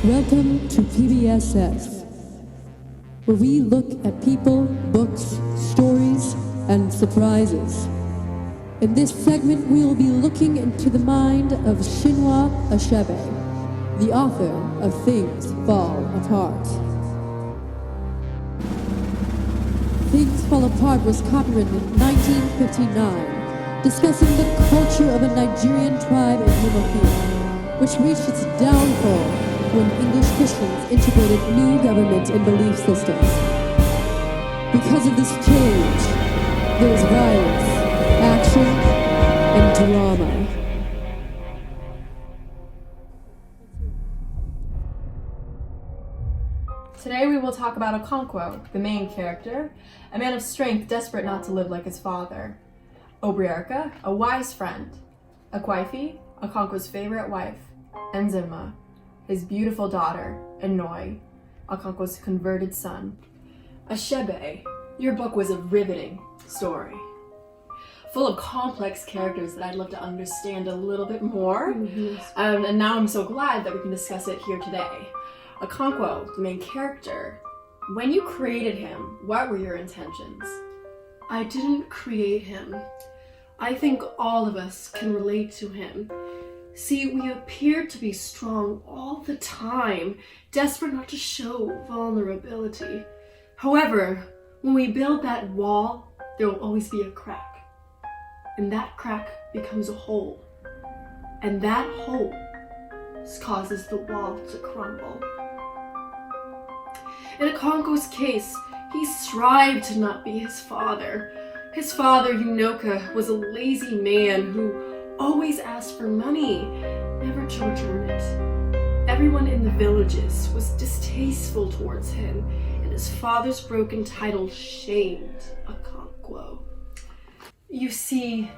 Welcome to PBSS, where we look at people, books, stories, and surprises. In this segment, we will be looking into the mind of Chinua Achebe, the author of Things Fall Apart. Things Fall Apart was copywritten in 1959, discussing the culture of a Nigerian tribe in Umuofia, which reached its downfall when English Christians integrated new government and belief systems. Because of this change, there is violence, action, and drama. Today we will talk about Okonkwo, the main character, a man of strength desperate not to live like his father. Obriarka, a wise friend. Akwafi, Okonkwo's favorite wife. And Zimma, his beautiful daughter. And Noi, Okonkwo's converted son. Achebe, your book was a riveting story, full of complex characters that I'd love to understand a little bit more. And now I'm so glad that we can discuss it here today. Okonkwo, the main character, when you created him, what were your intentions? I didn't create him. I think all of us can relate to him. See, we appear to be strong all the time, desperate not to show vulnerability. However, when we build that wall, there will always be a crack. And that crack becomes a hole. And that hole causes the wall to crumble. In Okonkwo's case, he strived to not be his father. His father, Unoka, was a lazy man who always asked for money, never to return it. Everyone in the villages was distasteful towards him, and his father's broken title shamed Okonkwo. You see,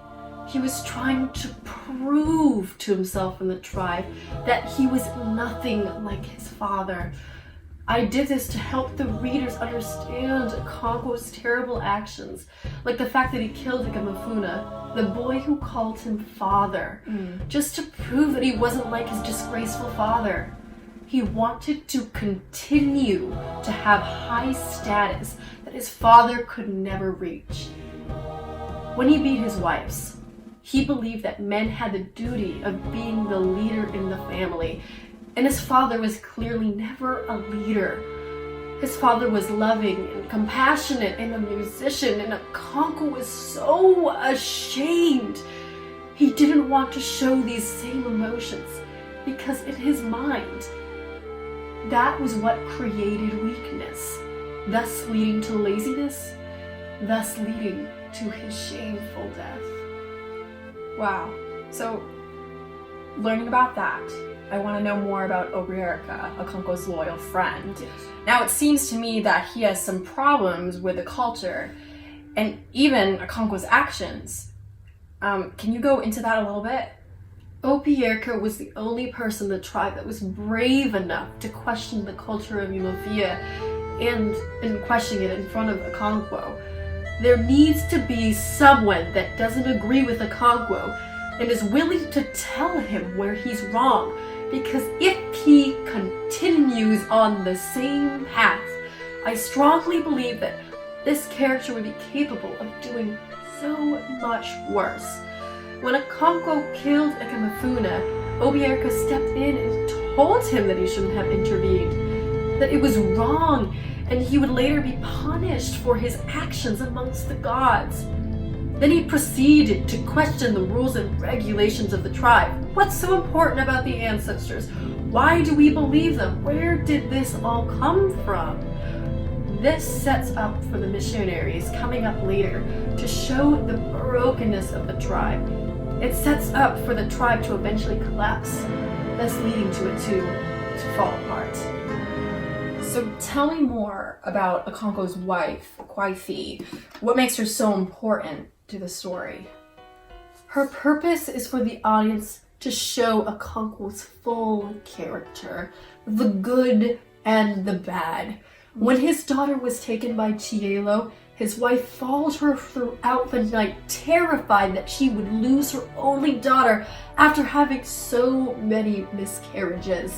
he was trying to prove to himself and the tribe that he was nothing like his father. I did this to help the readers understand Okonkwo's terrible actions, like the fact that he killed Ikamafuna, the boy who called him father, just to prove that he wasn't like his disgraceful father. He wanted to continue to have high status that his father could never reach. When he beat his wives, he believed that men had the duty of being the leader in the family, and his father was clearly never a leader. His father was loving and compassionate and a musician, and Okonkwo was so ashamed. He didn't want to show these same emotions because in his mind, that was what created weakness, thus leading to laziness, thus leading to his shameful death. Wow. So, learning about that, I want to know more about Obriarka, Okonkwo's loyal friend. Yes. Now, it seems to me that he has some problems with the culture and even Okonkwo's actions. Can you go into that a little bit? Obriarka was the only person in the tribe that was brave enough to question the culture of Umuofia and question it in front of Okonkwo. There needs to be someone that doesn't agree with Okonkwo and is willing to tell him where he's wrong, because if he continues on the same path, I strongly believe that this character would be capable of doing so much worse. When Okonkwo killed Ikamafuna, Obriarka stepped in and told him that he shouldn't have intervened, that it was wrong, and he would later be punished for his actions amongst the gods. Then he proceeded to question the rules and regulations of the tribe. What's so important about the ancestors? Why do we believe them? Where did this all come from? This sets up for the missionaries coming up later to show the brokenness of the tribe. It sets up for the tribe to eventually collapse, thus leading to it to fall apart. So tell me more about Okonkwo's wife, Akwafi. What makes her so important to the story? Her purpose is for the audience to show Okonkwo's full character, the good and the bad. When his daughter was taken by Chielo, his wife followed her throughout the night, terrified that she would lose her only daughter after having so many miscarriages.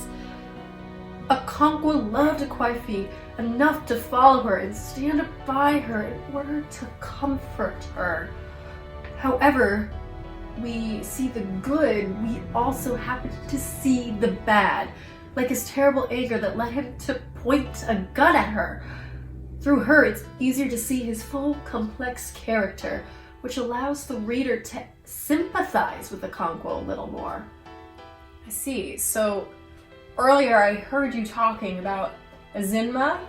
Okonkwo loved Akwafi enough to follow her and stand by her in order to comfort her. However, we see the good, we also happen to see the bad, like his terrible anger that led him to point a gun at her. Through her, it's easier to see his full, complex character, which allows the reader to sympathize with Okonkwo a little more. I see. So earlier I heard you talking about Ezinma,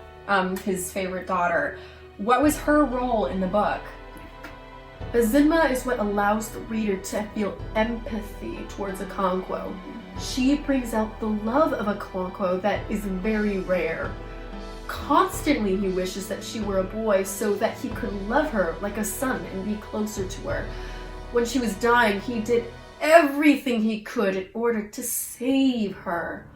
his favorite daughter. What was her role in the book? Ezinma is what allows the reader to feel empathy towards Okonkwo. She brings out the love of Okonkwo that is very rare. Constantly he wishes that she were a boy so that he could love her like a son and be closer to her. When she was dying, he did everything he could in order to save her.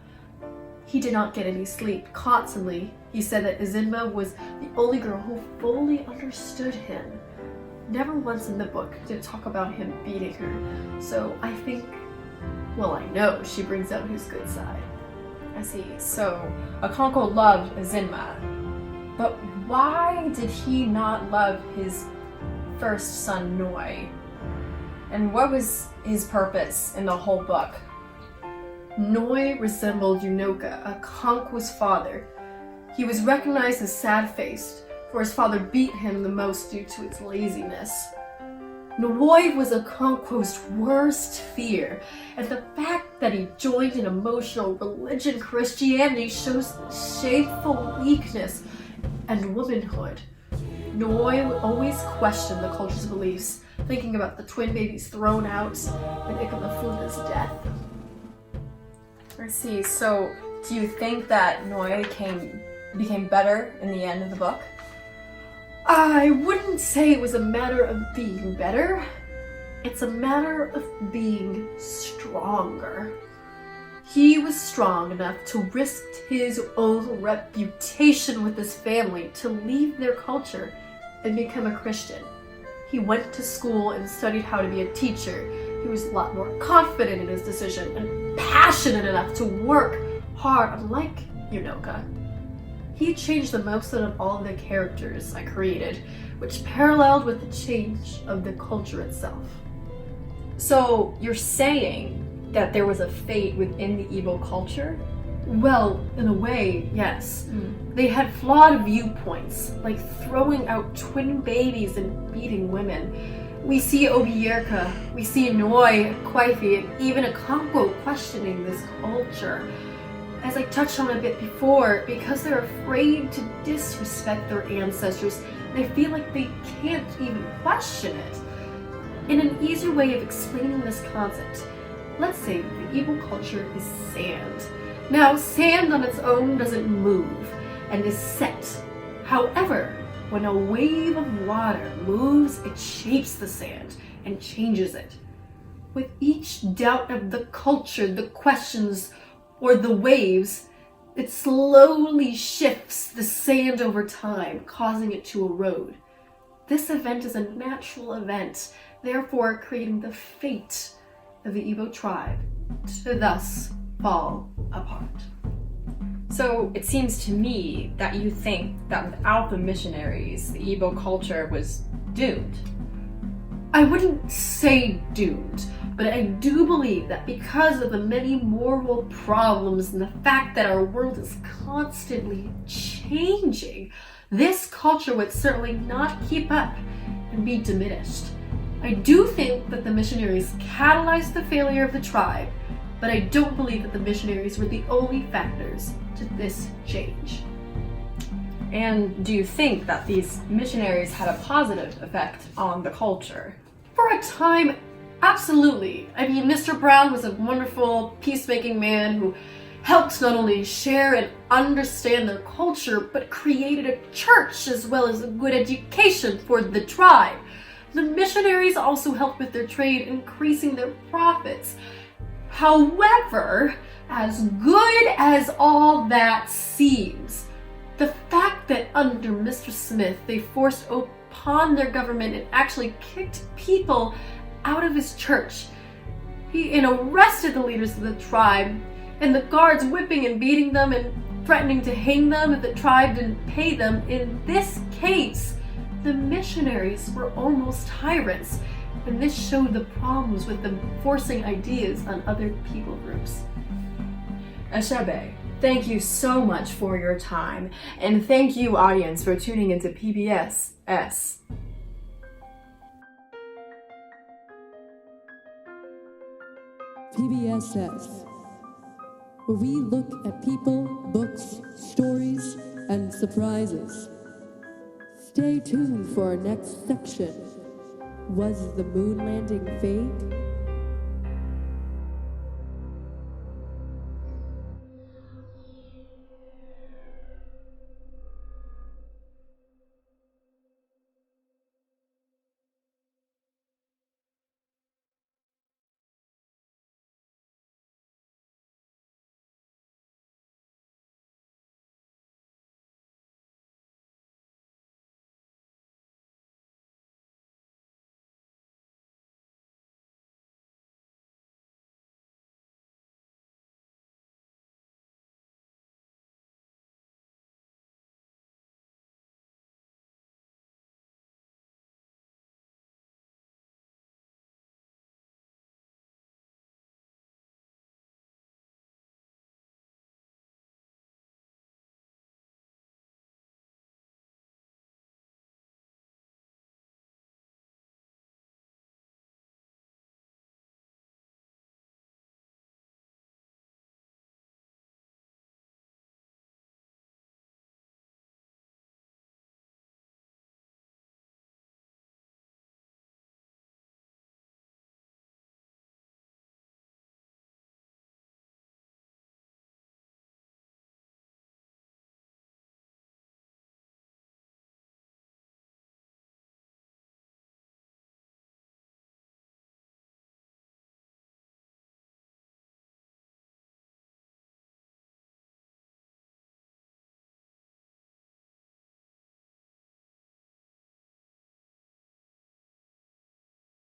He did not get any sleep. Constantly, he said that Ezinma was the only girl who fully understood him. Never once in the book did it talk about him beating her. So I think, well, I know she brings out his good side. I see. So Okonkwo loved Ezinma, but why did he not love his first son, Noi? And what was his purpose in the whole book? Noi resembled Unoka, Okonkwo's father. He was recognized as sad-faced, for his father beat him the most due to his laziness. Noi was Okonkwo's worst fear, and the fact that he joined an emotional religion, Christianity, shows shameful weakness and womanhood. Noi would always question the culture's beliefs, thinking about the twin babies thrown out and Ikemefuna's death. I see. So do you think that Noi became better in the end of the book? I wouldn't say it was a matter of being better. It's a matter of being stronger. He was strong enough to risk his own reputation with his family to leave their culture and become a Christian. He went to school and studied how to be a teacher. He was a lot more confident in his decision and passionate enough to work hard, unlike Unoka. He changed the most out of all of the characters I created, which paralleled with the change of the culture itself. So you're saying that there was a fate within the Igbo culture? Well, in a way, yes. They had flawed viewpoints, like throwing out twin babies and beating women. We see Obierka, we see Noi, Kwaifi, and even Okonkwo questioning this culture. As I touched on a bit before, because they're afraid to disrespect their ancestors, they feel like they can't even question it. In an easier way of explaining this concept, let's say the Igbo culture is sand. Now, sand on its own doesn't move and is set. However, when a wave of water moves, it shapes the sand and changes it. With each doubt of the culture, the questions, or the waves, it slowly shifts the sand over time, causing it to erode. This event is a natural event, therefore creating the fate of the Igbo tribe to thus fall apart. So it seems to me that you think that without the missionaries, the Igbo culture was doomed. I wouldn't say doomed, but I do believe that because of the many moral problems and the fact that our world is constantly changing, this culture would certainly not keep up and be diminished. I do think that the missionaries catalyzed the failure of the tribe, but I don't believe that the missionaries were the only factors to this change. And do you think that these missionaries had a positive effect on the culture? For a time, absolutely. I mean, Mr. Brown was a wonderful peacemaking man who helped not only share and understand their culture, but created a church as well as a good education for the tribe. The missionaries also helped with their trade, increasing their profits. However, as good as all that seems, the fact that under Mr. Smith they forced upon their government and actually kicked people out of his church, he arrested the leaders of the tribe, and the guards whipping and beating them, and threatening to hang them if the tribe didn't pay them. In this case, the missionaries were almost tyrants, and this showed the problems with them forcing ideas on other people groups. Achebe, thank you so much for your time, and thank you, audience, for tuning into PBS. PBSS, where we look at people, books, stories, and surprises. Stay tuned for our next section. Was the moon landing fake?